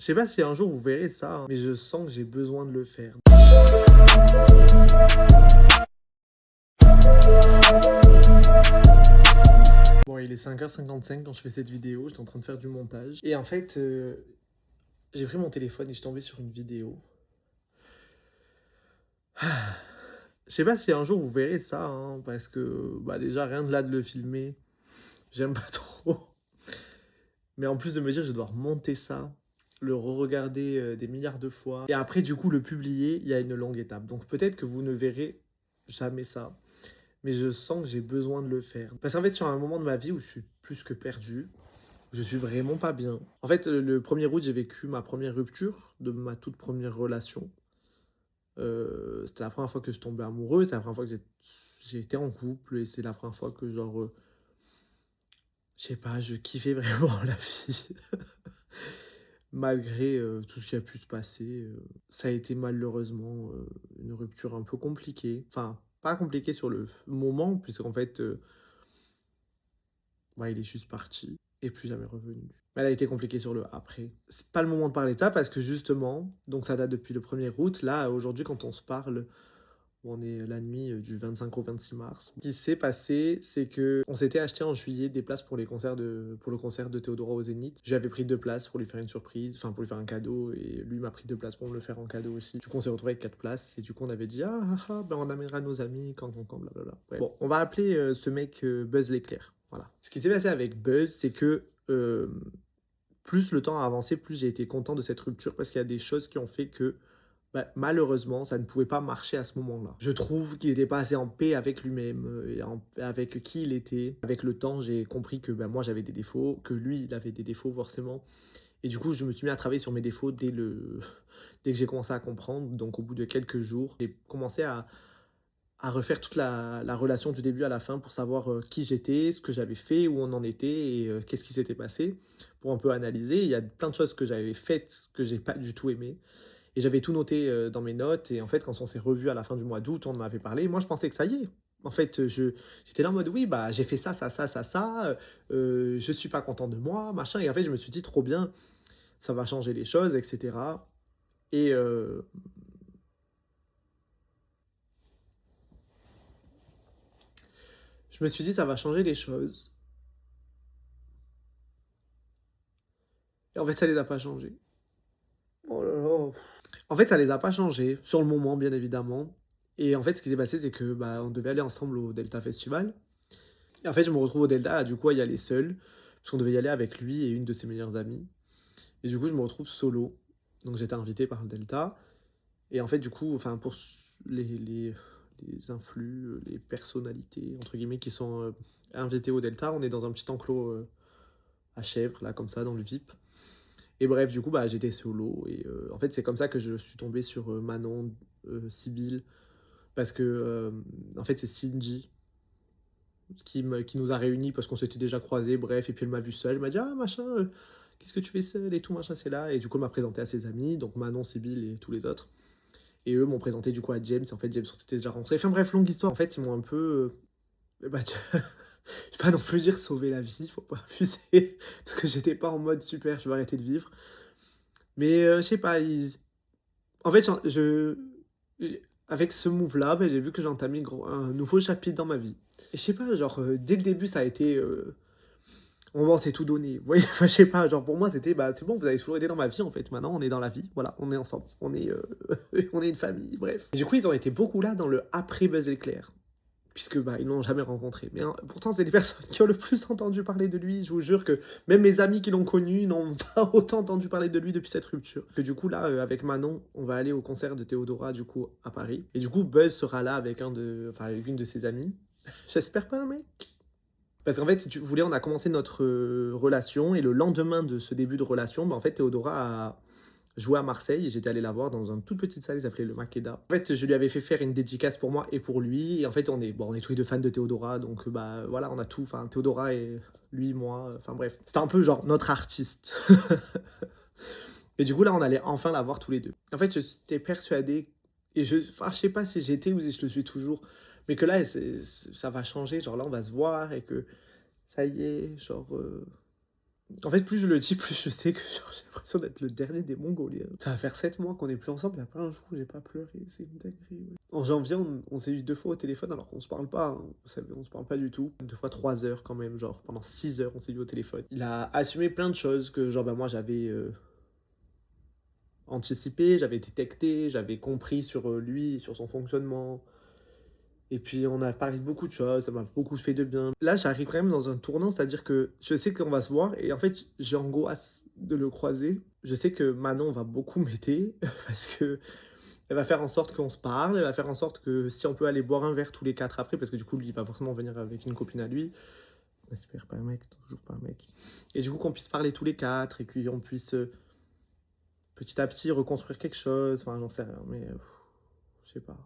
Je sais pas si un jour vous verrez ça, hein, mais je sens que j'ai besoin de le faire. Bon, il est 5h55 quand je fais cette vidéo, j'étais en train de faire du montage. Et en fait, j'ai pris mon téléphone et je suis tombé sur une vidéo. Je sais pas si un jour vous verrez ça, hein, parce que bah déjà rien de là de le filmer, j'aime pas trop. Mais en plus de me dire, je vais devoir monter ça, le re-regarder des milliards de fois. Et après, du coup, le publier, il y a une longue étape. Donc peut-être que vous ne verrez jamais ça. Mais je sens que j'ai besoin de le faire. Parce qu'en fait, sur un moment de ma vie où je suis plus que perdu, je suis vraiment pas bien. En fait, le 1er août, j'ai vécu ma première rupture de ma toute première relation. C'était la première fois que je tombais amoureux, c'était la première fois que j'ai été en couple, et c'est la première fois que, genre, je sais pas, je kiffais vraiment la vie. Malgré tout ce qui a pu se passer, ça a été malheureusement une rupture un peu compliquée. Enfin, pas compliquée sur le moment, puisqu'en fait, bah, il est juste parti et plus jamais revenu. Mais elle a été compliquée sur le après. C'est pas le moment de parler de ça parce que justement, donc ça date depuis le 1er août. Là, aujourd'hui, quand on se parle, on est la nuit du 25 au 26 mars. Ce qui s'est passé, c'est que on s'était acheté en juillet des places pour pour le concert de Théodora au Zénith. J'avais pris 2 places pour lui faire une surprise, enfin pour lui faire un cadeau, et lui m'a pris 2 places pour me le faire en cadeau aussi. Du coup, on s'est retrouvé avec 4 places, et du coup, on avait dit ben on amènera nos amis quand, blablabla. Bref. Bon, on va appeler ce mec Buzz l'éclair. Voilà. Ce qui s'est passé avec Buzz, c'est que plus le temps a avancé, plus j'ai été content de cette rupture parce qu'il y a des choses qui ont fait que bah, malheureusement, ça ne pouvait pas marcher à ce moment-là. Je trouve qu'il n'était pas assez en paix avec lui-même, avec qui il était. Avec le temps, j'ai compris que bah, moi j'avais des défauts, que lui il avait des défauts forcément. Et du coup, je me suis mis à travailler sur mes défauts dès que j'ai commencé à comprendre. Donc au bout de quelques jours, j'ai commencé à refaire toute la relation du début à la fin pour savoir qui j'étais, ce que j'avais fait, où on en était et qu'est-ce qui s'était passé, pour un peu analyser. Il y a plein de choses que j'avais faites que j'ai pas du tout aimé. Et j'avais tout noté dans mes notes. Et en fait, quand on s'est revu à la fin du mois d'août, on en avait parlé. Moi, je pensais que ça y est. En fait, j'étais là en mode oui, bah j'ai fait ça, ça, ça, ça, ça. Je suis pas content de moi, machin. Et en fait, je me suis dit trop bien, ça va changer les choses, etc. Et je me suis dit ça va changer les choses. Et en fait, ça les a pas changés. Oh là là. En fait, ça les a pas changés sur le moment, bien évidemment. Et en fait, ce qui s'est passé, c'est que bah on devait aller ensemble au Delta Festival. Et en fait, je me retrouve au Delta, du coup, à y aller seul, parce qu'on devait y aller avec lui et une de ses meilleures amies. Et du coup, je me retrouve solo. Donc, j'étais invité par le Delta. Et en fait, du coup, enfin, pour les influx, les personnalités, entre guillemets, qui sont invités au Delta, on est dans un petit enclos à chèvres, là, comme ça, dans le VIP. Et bref, du coup, bah, j'étais solo. Et en fait, c'est comme ça que je suis tombé sur Manon, Sibylle, parce que, en fait, c'est Cindy qui nous a réunis parce qu'on s'était déjà croisés, bref, et puis elle m'a vu seul, elle m'a dit ah machin, qu'est-ce que tu fais seul et tout, machin, c'est là, et du coup elle m'a présenté à ses amis, donc Manon, Sibylle et tous les autres, et eux m'ont présenté du coup à James, et en fait James on s'était déjà rencontrés, enfin bref, longue histoire, en fait ils m'ont un peu, bah, je vais pas non plus dire sauver la vie, faut pas abuser, parce que j'étais pas en mode super, je vais arrêter de vivre, mais je sais pas, en fait avec ce move-là, bah, j'ai vu que j'entamais un nouveau chapitre dans ma vie. Et je sais pas, genre, dès le début, ça a été on s'est tout donné. Vous voyez, enfin, je sais pas, genre pour moi c'était bah c'est bon, vous avez toujours été dans ma vie en fait. Maintenant on est dans la vie, voilà, on est ensemble, on est on est une famille, bref. Et du coup ils ont été beaucoup là dans le après Buzz l'éclair, puisque bah ils l'ont jamais rencontré. Mais hein, pourtant c'est les personnes qui ont le plus entendu parler de lui. Je vous jure que même mes amis qui l'ont connu n'ont pas autant entendu parler de lui depuis cette rupture. Que du coup là avec Manon, on va aller au concert de Théodora du coup à Paris. Et du coup Buzz sera là avec avec une de ses amies. J'espère pas un mec. Parce qu'en fait, si tu voulais, on a commencé notre relation et le lendemain de ce début de relation, bah, en fait, Théodora a joué à Marseille et j'étais allé la voir dans une toute petite salle qui s'appelait le Makeda. En fait, je lui avais fait faire une dédicace pour moi et pour lui. Et en fait, on est tous les deux fans de Théodora, donc bah voilà, on a tout. Enfin, Théodora et lui, moi, enfin bref. C'était un peu genre notre artiste. Et du coup, là, on allait enfin la voir tous les deux. En fait, j'étais persuadé, et je sais pas si j'étais ou si je le suis toujours, mais que là, ça va changer. Genre là, on va se voir et que ça y est, genre, En fait, plus je le dis, plus je sais que genre, j'ai l'impression d'être le dernier des Mongoliens. Ça va faire 7 mois qu'on est plus ensemble, il y a pas un jour où j'ai pas pleuré, c'est une dinguerie, ouais. En janvier, on s'est eu 2 fois au téléphone alors qu'on se parle pas, hein. Vous savez, on se parle pas du tout. 2 fois 3 heures quand même, genre pendant 6 heures on s'est eu au téléphone. Il a assumé plein de choses que genre, bah, moi j'avais, anticipé, j'avais détecté, j'avais compris sur, lui, sur son fonctionnement. Et puis on a parlé de beaucoup de choses, ça m'a beaucoup fait de bien. Là, j'arrive quand même dans un tournant, c'est-à-dire que je sais qu'on va se voir et en fait, j'ai angoisse de le croiser. Je sais que Manon va beaucoup m'aider parce que elle va faire en sorte qu'on se parle, elle va faire en sorte que si on peut aller boire un verre tous les quatre après, parce que du coup, lui, il va forcément venir avec une copine à lui. On espère pas un mec, toujours pas un mec. Et du coup, qu'on puisse parler tous les quatre et qu'on puisse petit à petit reconstruire quelque chose. Enfin, j'en sais rien, mais je sais pas.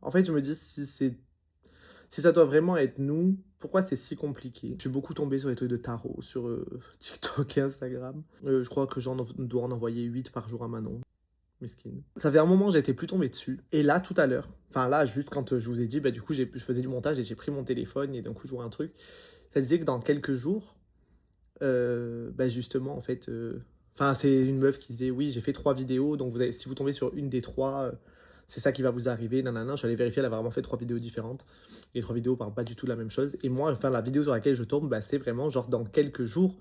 En fait, je me dis si ça doit vraiment être nous, pourquoi c'est si compliqué? Je suis beaucoup tombé sur les trucs de tarot, sur TikTok et Instagram. Je crois que dois en envoyer 8 par jour à Manon. Mesquine. Ça fait un moment que j'étais plus tombé dessus. Et là, tout à l'heure, enfin là, juste quand je vous ai dit, bah, du coup, je faisais du montage et j'ai pris mon téléphone et d'un coup, je vois un truc. Ça disait que dans quelques jours, bah, justement, en fait, enfin, c'est une meuf qui disait, oui, j'ai fait 3 vidéos, donc si vous tombez sur une des 3, c'est ça qui va vous arriver, nanana. J'allais vérifier, elle a vraiment fait 3 vidéos différentes. Les 3 vidéos parlent pas du tout de la même chose. Et moi, enfin, la vidéo sur laquelle je tombe, bah, c'est vraiment genre dans quelques jours,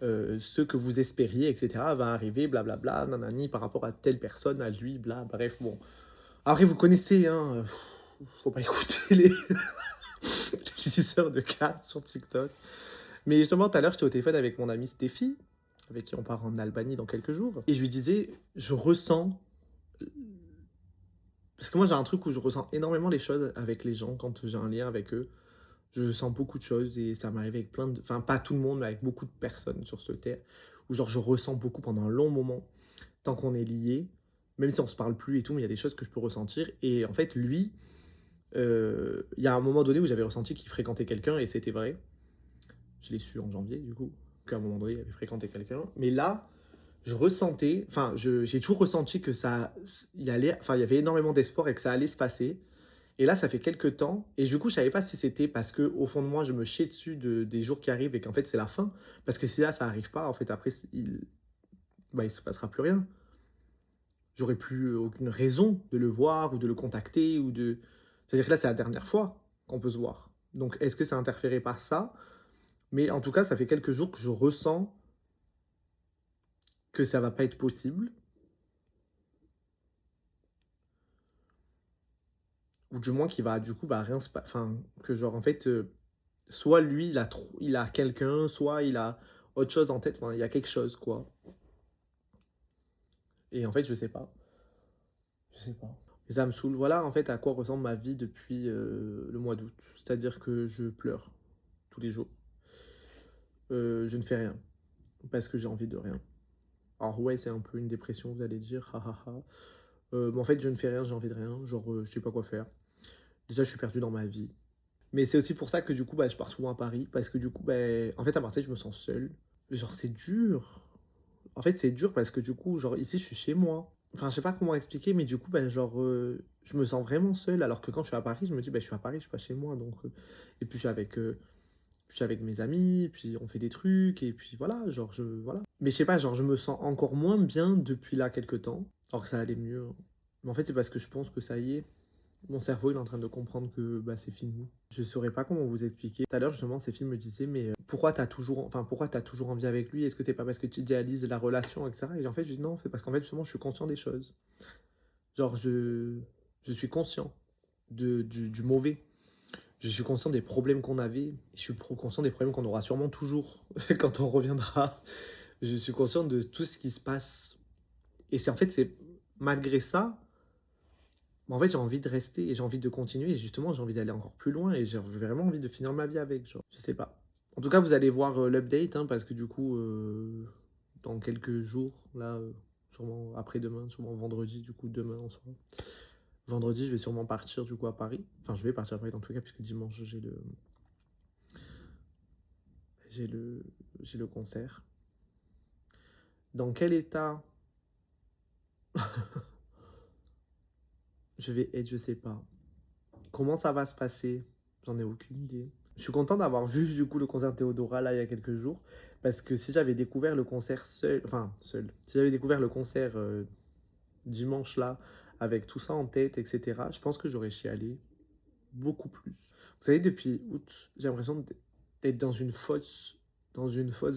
ce que vous espériez, etc., va arriver, blablabla, nanani, par rapport à telle personne, à lui, bla, bref, bon. Après, vous connaissez, hein, faut pas écouter les liseurs de cartes sur TikTok. Mais justement, tout à l'heure, j'étais au téléphone avec mon amie Stéphie, avec qui on part en Albanie dans quelques jours, et je lui disais, je ressens. Parce que moi, j'ai un truc où je ressens énormément les choses avec les gens quand j'ai un lien avec eux. Je sens beaucoup de choses et ça m'arrive avec plein de. Enfin, pas tout le monde, mais avec beaucoup de personnes sur ce terre. Où genre, je ressens beaucoup pendant un long moment, tant qu'on est liés, même si on se parle plus et tout, mais il y a des choses que je peux ressentir. Et en fait, lui, il y a un moment donné où j'avais ressenti qu'il fréquentait quelqu'un et c'était vrai. Je l'ai su en janvier, du coup, qu'à un moment donné, il avait fréquenté quelqu'un. Mais là, je ressentais, enfin, j'ai toujours ressenti que ça, il allait, enfin, il y avait énormément d'espoir et que ça allait se passer. Et là, ça fait quelques temps. Et du coup, je savais pas si c'était parce que au fond de moi, je me chiais dessus des jours qui arrivent et qu'en fait, c'est la fin. Parce que si là, ça arrive pas, en fait, après, il se passera plus rien. J'aurais plus aucune raison de le voir ou de le contacter ou de. C'est-à-dire que là, c'est la dernière fois qu'on peut se voir. Donc, est-ce que c'est interféré par ça? Mais en tout cas, ça fait quelques jours que je ressens que ça va pas être possible. Ou du moins qu'il va, du coup, bah, rien se passer. Enfin, que genre, en fait, soit lui, il a quelqu'un, soit il a autre chose en tête. Enfin, il y a quelque chose, quoi. Et en fait, je sais pas. Je sais pas. Et ça me saoule. Voilà, en fait, à quoi ressemble ma vie depuis le mois d'août. C'est-à-dire que je pleure tous les jours. Je ne fais rien. Parce que j'ai envie de rien. Alors, ouais, c'est un peu une dépression, vous allez dire. Ha, ha, ha. Mais en fait, je ne fais rien, j'ai envie de rien. Genre, je sais pas quoi faire. Déjà, je suis perdu dans ma vie. Mais c'est aussi pour ça que du coup, bah, je pars souvent à Paris. Parce que du coup, bah, en fait, à Marseille, je me sens seul. Genre, c'est dur. En fait, c'est dur parce que du coup, genre, ici, je suis chez moi. Enfin, je sais pas comment expliquer, mais du coup, bah, genre, je me sens vraiment seul. Alors que quand je suis à Paris, je me dis, bah, je suis à Paris, je suis pas chez moi. Donc, et puis, je suis avec mes amis, et puis on fait des trucs, et puis voilà, genre, voilà. Mais je sais pas, genre, je me sens encore moins bien depuis là quelques temps. Alors que ça allait mieux, hein. Mais en fait, c'est parce que je pense que ça y est. Mon cerveau il est en train de comprendre que bah, c'est fini. Je saurais pas comment vous expliquer. Tout à l'heure justement, ces films me disaient mais pourquoi t'as toujours envie avec lui? Est-ce que c'est pas parce que tu idéalises la relation, etc. Et en fait je dis non, c'est parce qu'en fait justement je suis conscient des choses. Genre je suis conscient du mauvais. Je suis conscient des problèmes qu'on avait. Je suis conscient des problèmes qu'on aura sûrement toujours quand on reviendra. Je suis conscient de tout ce qui se passe. Et c'est en fait c'est malgré ça. Mais en fait, j'ai envie de rester et j'ai envie de continuer. Et justement, j'ai envie d'aller encore plus loin et j'ai vraiment envie de finir ma vie avec. Genre, je sais pas. En tout cas, vous allez voir l'update hein, parce que du coup, dans quelques jours, là, sûrement après-demain, sûrement vendredi, du coup, demain en soir. Vendredi, je vais sûrement partir du coup à Paris. Enfin, je vais partir à Paris dans tous les cas, puisque dimanche, j'ai le, j'ai le concert. Dans quel état je vais être, je sais pas. Comment ça va se passer? J'en ai aucune idée. Je suis content d'avoir vu du coup le concert Théodora là il y a quelques jours. Parce que si j'avais découvert le concert si j'avais découvert le concert dimanche là, avec tout ça en tête, etc., je pense que j'aurais chialé beaucoup plus. Vous savez, depuis août, j'ai l'impression d'être dans une fausse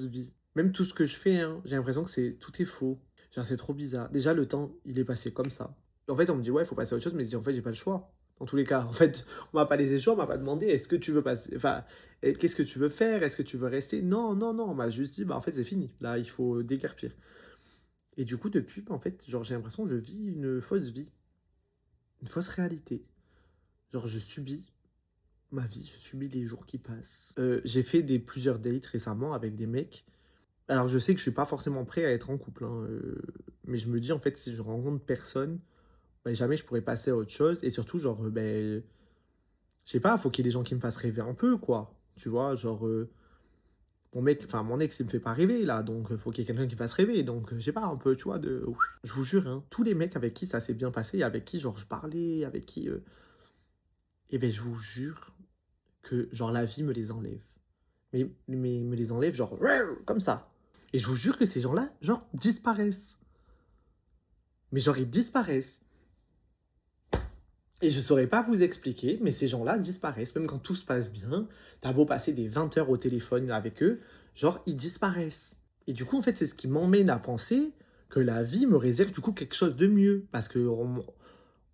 vie. Même tout ce que je fais, hein, j'ai l'impression que tout est faux. Genre, c'est trop bizarre. Déjà, le temps, il est passé comme ça. En fait, on me dit, ouais, il faut passer à autre chose, mais je dis, en fait, j'ai pas le choix. Dans tous les cas, en fait, on m'a pas laissé le choix, on m'a pas demandé, est-ce que tu veux passer, enfin, qu'est-ce que tu veux faire, est-ce que tu veux rester? Non, non, non, on m'a juste dit, bah, en fait, c'est fini. Là, il faut déguerpir. Et du coup, depuis, bah, en fait, genre, j'ai l'impression que je vis une fausse vie, une fausse réalité. Genre, je subis ma vie, je subis les jours qui passent. J'ai fait plusieurs dates récemment avec des mecs. Alors, je sais que je suis pas forcément prêt à être en couple, hein, mais je me dis, en fait, si je rencontre personne, bah, jamais je pourrais passer à autre chose. Et surtout, genre, ben, je sais pas, faut qu'il y ait des gens qui me fassent rêver un peu, quoi. Tu vois, genre, mon ex, il me fait pas rêver, là, donc faut qu'il y ait quelqu'un qui me fasse rêver. Donc, je sais pas, un peu, tu vois, je vous jure, hein, tous les mecs avec qui ça s'est bien passé, avec qui, genre, je parlais, avec qui, eh ben, je vous jure que, genre, la vie me les enlève. Mais me les enlève, genre, comme ça. Et je vous jure que ces gens-là, genre, disparaissent. Mais genre, ils disparaissent. Et je saurais pas vous expliquer, mais ces gens-là disparaissent. Même quand tout se passe bien, t'as beau passer des 20 heures au téléphone avec eux, genre, ils disparaissent. Et du coup, en fait, c'est ce qui m'emmène à penser que la vie me réserve du coup quelque chose de mieux. Parce que on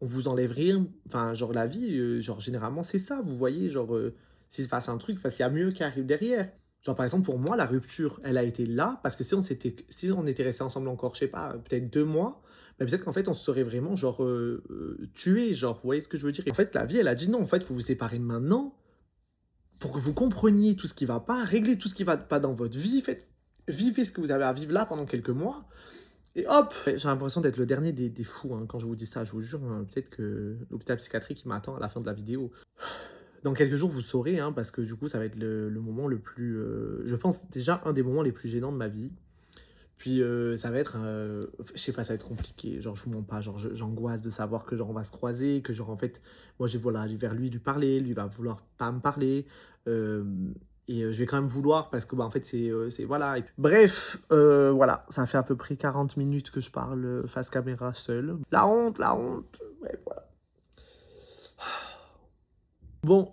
vous enlève rien. Enfin, genre, la vie, genre, généralement, c'est ça, vous voyez. Genre, s'il se passe un truc, parce qu'il y a mieux qui arrive derrière. Genre, par exemple, pour moi, la rupture, elle a été là, parce que si on était restés ensemble encore, je sais pas, peut-être 2 mois, bah, peut-être qu'en fait, on se serait vraiment, genre, tués, genre, vous voyez ce que je veux dire? Et en fait, la vie, elle a dit non, en fait, il faut vous séparer maintenant, pour que vous compreniez tout ce qui va pas, régler tout ce qui va pas dans votre vie, vivez ce que vous avez à vivre là pendant quelques mois, et hop! J'ai l'impression d'être le dernier des fous, hein, quand je vous dis ça, je vous jure, hein, peut-être que l'hôpital psychiatrique, il m'attend à la fin de la vidéo. Dans quelques jours, vous saurez, hein, parce que du coup, ça va être le moment le plus, je pense déjà un des moments les plus gênants de ma vie. Puis ça va être, je sais pas, ça va être compliqué. Genre, je vous mens pas, genre, j'angoisse de savoir que genre on va se croiser, que genre en fait, moi je vais voilà, aller vers lui parler, lui va vouloir pas me parler. euh, et je vais quand même vouloir parce que bah en fait c'est voilà. Bref, voilà, ça fait à peu près 40 minutes que je parle face caméra seul. La honte, la honte. Bref, voilà. Bon,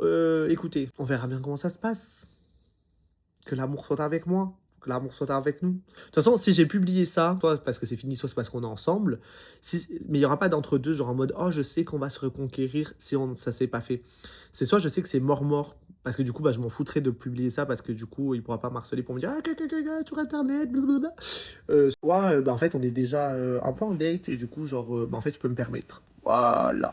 écoutez, on verra bien comment ça se passe. Que l'amour soit avec moi, que l'amour soit avec nous. De toute façon, si j'ai publié ça, soit parce que c'est fini, soit c'est parce qu'on est ensemble, mais il n'y aura pas d'entre-deux, genre en mode oh, je sais qu'on va se reconquérir si ça s'est pas fait. C'est soit je sais que c'est mort-mort, parce que du coup, bah, je m'en foutrais de publier ça, parce que du coup, il pourra pas m'harceler pour me dire ah, sur internet, blablabla. Soit, bah, en fait, on est déjà un peu en date, et du coup, genre, bah, en fait, je peux me permettre. Voilà.